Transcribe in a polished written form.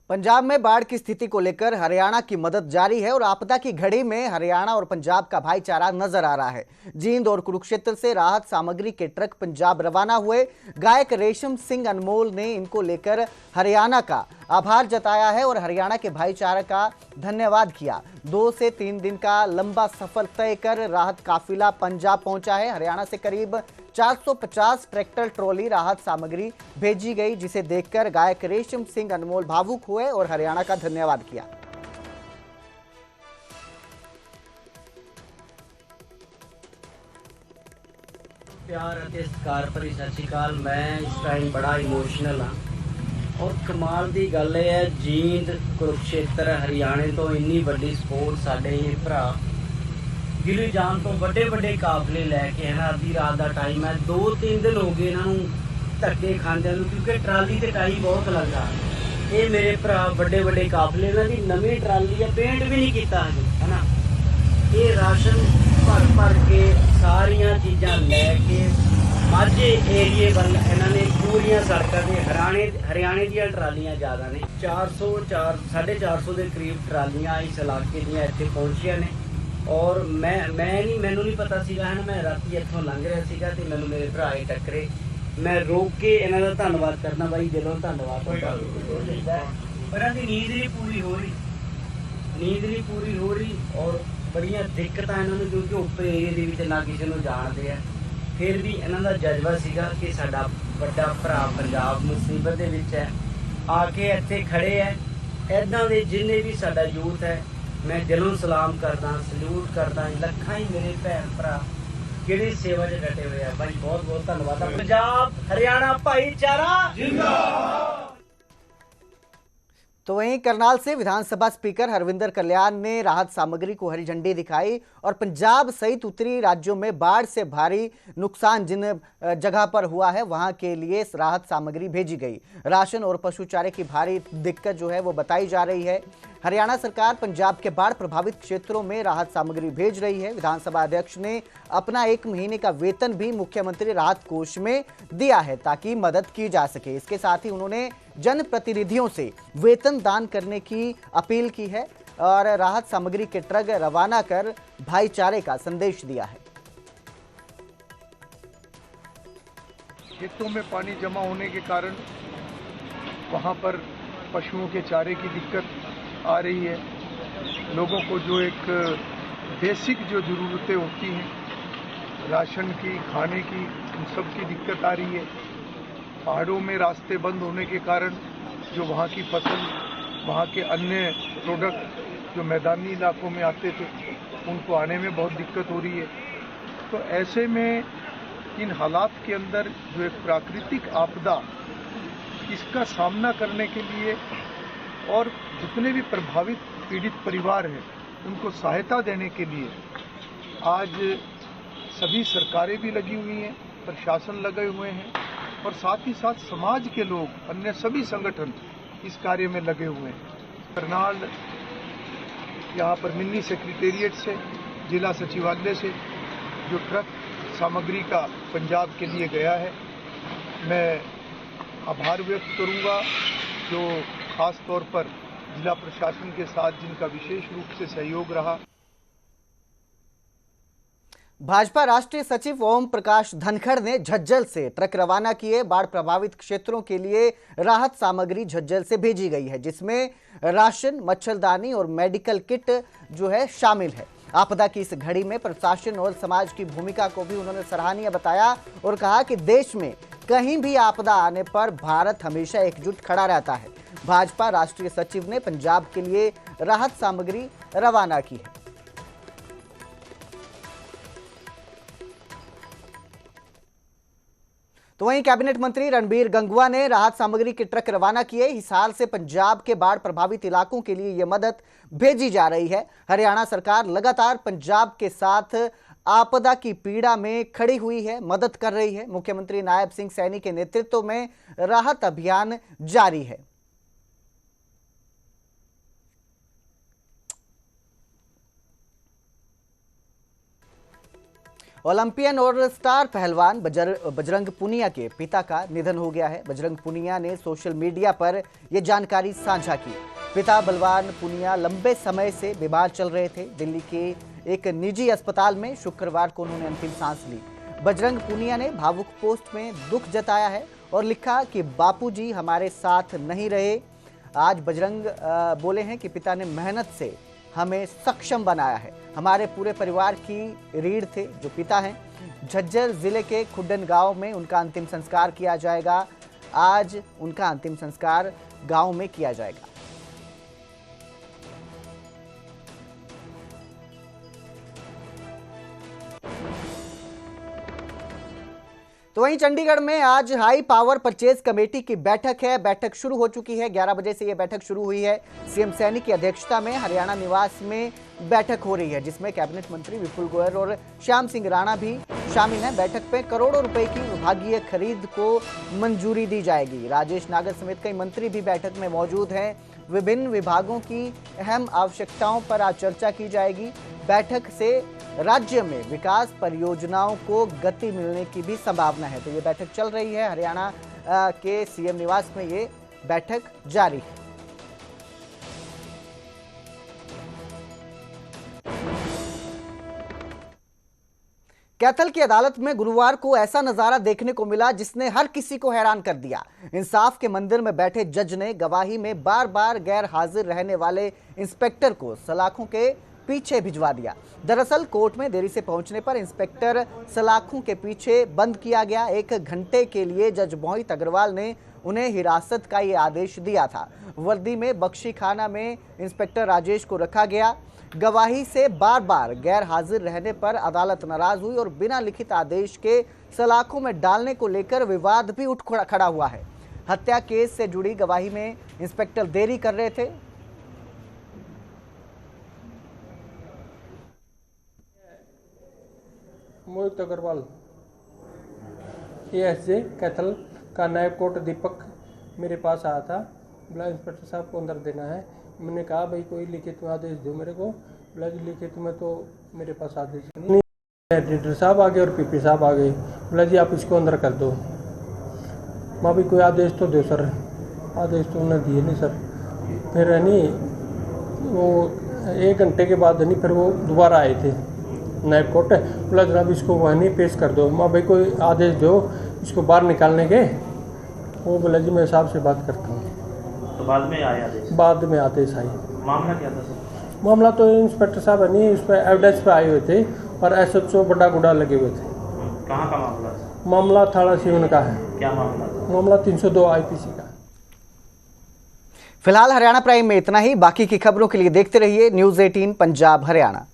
पंजाब में बाढ़ की स्थिति को लेकर हरियाणा की मदद जारी है और आपदा की घड़ी में हरियाणा और पंजाब का भाईचारा नजर आ रहा है। जींद और कुरुक्षेत्र से राहत सामग्री के ट्रक पंजाब रवाना हुए। गायक रेशम सिंह अनमोल ने इनको लेकर हरियाणा का आभार जताया है और हरियाणा के भाईचारे का धन्यवाद किया। 2 से 3 दिन का लंबा सफर तय कर राहत काफिला पंजाब पहुंचा है। हरियाणा से करीब 450 ट्रैक्टर ट्रॉली राहत सामग्री भेजी गई, जिसे देखकर गायक रेशम सिंह अनमोल भावुक हुए और हरियाणा का धन्यवाद किया। प्यार ਅਤੇ ਸਤਿਕਾਰ ਭਰੀ ਸਤਿ ਸ਼੍ਰੀ ਅਕਾਲ। ਮੈਂ ਇਸ ਟਾਈਮ ਬੜਾ ਇਮੋਸ਼ਨਲ ਹਾਂ ਔਰ ਕਮਾਲ ਦੀ ਗੱਲ ਇਹ ਹੈ, ਜੀਂਦ ਕੁਰੂਕਸ਼ੇਤਰ ਹਰਿਆਣੇ ਤੋਂ ਇੰਨੀ ਵੱਡੀ ਸਪੋਰਟ ਸਾਡੇ ਇਹ ਭਰਾ ਦਿੱਲੀ ਜਾਣ ਤੋਂ ਵੱਡੇ ਕਾਫਲੇ ਲੈ ਕੇ ਹੈ ਨਾ। ਅੱਧੀ ਰਾਤ ਦਾ ਟਾਈਮ ਹੈ, 2-3 ਦਿਨ ਹੋ ਗਏ ਇਹਨਾਂ ਨੂੰ ਧੱਕੇ ਖਾਂਦਿਆਂ ਨੂੰ, ਕਿਉਂਕਿ ਟਰਾਲੀ ਤੇ ਟਾਈ ਬਹੁਤ ਲੱਗਦਾ। ਇਹ ਮੇਰੇ ਭਰਾ ਵੱਡੇ ਕਾਫਲੇ, ਇਹਨਾਂ ਦੀ ਨਵੀਂ ਟਰਾਲੀ ਹੈ, ਪੇਂਟ ਵੀ ਨਹੀਂ ਕੀਤਾ ਹਜੇ ਹੈ ਨਾ। ਇਹ ਰਾਸ਼ਨ ਭਰ ਕੇ ਸਾਰੀਆਂ ਚੀਜ਼ਾਂ ਲੈ ਕੇ ਮਾਝੇ ਏਰੀਏ ਵੱਲ ਇਹਨਾਂ ਨੇ ਪੂਰੀਆਂ ਸੜਕਾਂ ਤੇ ਹਰਿਆਣੇ ਦੀਆਂ ਟਰਾਲੀਆਂ ਜ਼ਿਆਦਾ ਨੇ। 450 ਦੇ ਕਰੀਬ ਟਰਾਲੀਆਂ ਇਸ ਇਲਾਕੇ ਦੀਆਂ ਇੱਥੇ ਪਹੁੰਚੀਆਂ ਨੇ। ਔਰ ਮੈਨੂੰ ਨਹੀਂ ਪਤਾ ਸੀਗਾ ਹੈ ਨਾ, ਮੈਂ ਰਾਤੀ ਇੱਥੋਂ ਲੰਘ ਰਿਹਾ ਸੀਗਾ ਤੇ ਮੈਨੂੰ ਮੇਰੇ ਭਰਾ ਹੀ ਟੱਕਰੇ। ਮੈਂ ਰੋਕ ਕੇ ਇਹਨਾਂ ਦਾ ਧੰਨਵਾਦ ਕਰਨਾ, ਬਾਈ ਦਿਲੋਂ ਧੰਨਵਾਦ। ਇਹਨਾਂ ਦੀ ਨੀਂਦ ਨਹੀਂ ਪੂਰੀ ਹੋ ਰਹੀ ਔਰ ਬੜੀਆਂ ਦਿੱਕਤਾਂ ਇਹਨਾਂ ਨੂੰ, ਕਿਉਂਕਿ ਉੱਪਰ ਏਰੀਏ ਦੇ ਵਿੱਚ ਨਾ ਕਿਸੇ ਨੂੰ ਜਾਣਦੇ ਆ। ਫਿਰ ਵੀ ਇਹਨਾਂ ਦਾ ਜਜ਼ਬਾ ਸੀਗਾ ਕਿ ਸਾਡਾ ਵੱਡਾ ਭਰਾ ਪੰਜਾਬ ਮੁਸੀਬਤ ਦੇ ਵਿੱਚ ਹੈ, ਆ ਕੇ ਇੱਥੇ ਖੜੇ ਹੈ। ਇੱਦਾਂ ਦੇ ਜਿੰਨੇ ਵੀ ਸਾਡਾ ਯੂਥ ਹੈ, ਮੈਂ ਦਿਲੋਂ ਸਲਾਮ ਕਰਦਾ, ਸਲੂਟ ਕਰਦਾ। ਲੱਖਾਂ ਹੀ ਮੇਰੇ ਭੈਣ ਭਰਾ ਕਿਹੜੀ ਸੇਵਾ 'ਚ ਡਟੇ ਹੋਏ ਆ। ਬਾਈ ਬਹੁਤ ਧੰਨਵਾਦ। पंजाब हरियाणा भाईचारा जिंदाबाद। तो वहीं करनाल से विधानसभा स्पीकर हरविंदर कल्याण ने राहत सामग्री को हरी झंडी दिखाई और पंजाब सहित उत्तरी राज्यों में बाढ़ से भारी नुकसान जिन जगह पर हुआ है वहां के लिए राहत सामग्री भेजी गई। राशन और पशु चारे की भारी दिक्कत जो है वो बताई जा रही है। हरियाणा सरकार पंजाब के बाढ़ प्रभावित क्षेत्रों में राहत सामग्री भेज रही है। विधानसभा अध्यक्ष ने अपना 1 महीने का वेतन भी मुख्यमंत्री राहत कोष में दिया है ताकि मदद की जा सके। इसके साथ ही उन्होंने जनप्रतिनिधियों से वेतन दान करने की अपील की है और राहत सामग्री के ट्रक रवाना कर भाईचारे का संदेश दिया है। खेतों में पानी जमा होने के कारण वहां पर पशुओं के चारे की दिक्कत आ रही है। लोगों को जो एक बेसिक जो ज़रूरतें होती हैं, राशन की, खाने की, उन सब की दिक्कत आ रही है। पहाड़ों में रास्ते बंद होने के कारण जो वहाँ की फसल, वहाँ के अन्य प्रोडक्ट जो मैदानी इलाकों में आते थे, उनको आने में बहुत दिक्कत हो रही है। तो ऐसे में इन हालात के अंदर जो एक प्राकृतिक आपदा, इसका सामना करने के लिए और जितने भी प्रभावित पीड़ित परिवार हैं उनको सहायता देने के लिए आज सभी सरकारें भी लगी हुई हैं, प्रशासन लगे हुए हैं और साथ ही साथ समाज के लोग, अन्य सभी संगठन इस कार्य में लगे हुए हैं। करनाल यहाँ पर मिनी सेक्रेटेरिएट से, जिला सचिवालय से जो ट्रक सामग्री का पंजाब के लिए गया है, मैं आभार व्यक्त करूँगा जो खास तौर पर जिला प्रशासन के साथ जिनका विशेष रूप से सहयोग रहा। भाजपा राष्ट्रीय सचिव ओम प्रकाश धनखड़ ने झज्जर से ट्रक रवाना किए। बाढ़ प्रभावित क्षेत्रों के लिए राहत सामग्री झज्जर से भेजी गई है, जिसमें राशन, मच्छरदानी और मेडिकल किट जो है शामिल है। आपदा की इस घड़ी में प्रशासन और समाज की भूमिका को भी उन्होंने सराहनीय बताया और कहा कि देश में कहीं भी आपदा आने पर भारत हमेशा एकजुट खड़ा रहता है। भाजपा राष्ट्रीय सचिव ने पंजाब के लिए राहत सामग्री रवाना की है। तो वहीं कैबिनेट मंत्री रणबीर गंगवा ने राहत सामग्री के ट्रक रवाना किए। इस हाल से पंजाब के बाढ़ प्रभावित इलाकों के लिए यह मदद भेजी जा रही है। हरियाणा सरकार लगातार पंजाब के साथ आपदा की पीड़ा में खड़ी हुई है, मदद कर रही है। मुख्यमंत्री नायब सिंह सैनी के नेतृत्व में राहत अभियान जारी है। ओलंपियन और स्टार पहलवान बजरंग पुनिया के पिता का निधन हो गया है। बजरंग पुनिया ने सोशल मीडिया पर यह जानकारी साझा की। पिता बलवान पुनिया लंबे समय से बीमार चल रहे थे। दिल्ली के एक निजी अस्पताल में शुक्रवार को उन्होंने अंतिम सांस ली। बजरंग पुनिया ने भावुक पोस्ट में दुख जताया है और लिखा कि बापूजी हमारे साथ नहीं रहे। आज बजरंग बोले हैं कि पिता ने मेहनत से हमें सक्षम बनाया है, हमारे पूरे परिवार की रीढ़ थे जो पिता हैं। झज्जर जिले के खुड्डन गांव में उनका अंतिम संस्कार किया जाएगा। आज उनका अंतिम संस्कार गांव में किया जाएगा। तो वहीं चंडीगढ़ में आज हाई पावर परचेज कमेटी की बैठक है। बैठक शुरू हो चुकी है। 11 बजे से यह बैठक शुरू हुई है। सीएम सैनी की अध्यक्षता में हरियाणा निवास में बैठक हो रही है, जिसमें कैबिनेट मंत्री विपुल गोयल और श्याम सिंह राणा भी शामिल हैं। बैठक में करोड़ों रुपए की विभागीय खरीद को मंजूरी दी जाएगी। राजेश नागर समेत कई मंत्री भी बैठक में मौजूद हैं। विभिन्न विभागों की अहम आवश्यकताओं पर आज चर्चा की जाएगी। बैठक से राज्य में विकास परियोजनाओं को गति मिलने की भी संभावना है। तो ये बैठक चल रही है। हरियाणा के सीएम निवास में ये बैठक जारी है। कैथल की अदालत में गुरुवार को ऐसा नजारा देखने को मिला जिसने हर किसी को हैरान कर दिया। इंसाफ के मंदिर में बैठे जज ने गवाही में बार बार गैर हाजिर रहने वाले इंस्पेक्टर को सलाखों के पीछे भिजवा दिया। दरअसल कोर्ट में देरी से पहुंचने पर इंस्पेक्टर सलाखों के पीछे बंद किया गया। 1 घंटे के लिए जज मोहित अग्रवाल ने उन्हें हिरासत का ये आदेश दिया था। वर्दी में बख्शी खाना में इंस्पेक्टर राजेश को रखा गया। गवाही से बार बार गैर हाजिर रहने पर अदालत नाराज हुई और बिना लिखित आदेश के सलाखों में डालने को लेकर विवाद भी उठ खड़ा हुआ है। हत्या केस से जुड़ी गवाही में इंस्पेक्टर देरी कर रहे थे। मोहित अग्रवाल एएसजे कैथल का नायब कोर्ट दीपक मेरे पास आया था। बोला इंस्पेक्टर साहब को अंदर देना है। मैंने कहा भाई कोई लिखित में आदेश दो मेरे को। बोला लिखित में तो मेरे पास आदेश नहीं। एडिटर साहब आ गए और पीपी साहब आ गए। बोला जी आप इसको अंदर कर दो। माँ भाई कोई आदेश तो दो सर। आदेश तो उन्होंने दिए नहीं सर। फिर है नहीं वो 1 घंटे के बाद नहीं फिर वो दोबारा आए थे नायब कोर्ट। बोला जनाब इसको वह नहीं पेश कर दो। माँ भाई कोई आदेश दो इसको बाहर निकालने के। वो बोला जी मैं साहब से बात करता हूँ। तो बाद में आया आदेश? बाद में आदेश आई। मामला क्या था सर? मामला तो इंस्पेक्टर साहब है नहीं उस पर एविडेंस पे आए हुए थे और SHO बड़ा गुड़ा लगे हुए थे। कहाँ का मामला? मामला थाना सिवन का है। क्या मामला था? मामला 302 IPC का। फिलहाल हरियाणा प्राइम में इतना ही। बाकी की खबरों के लिए देखते रहिए न्यूज़ 18 पंजाब हरियाणा।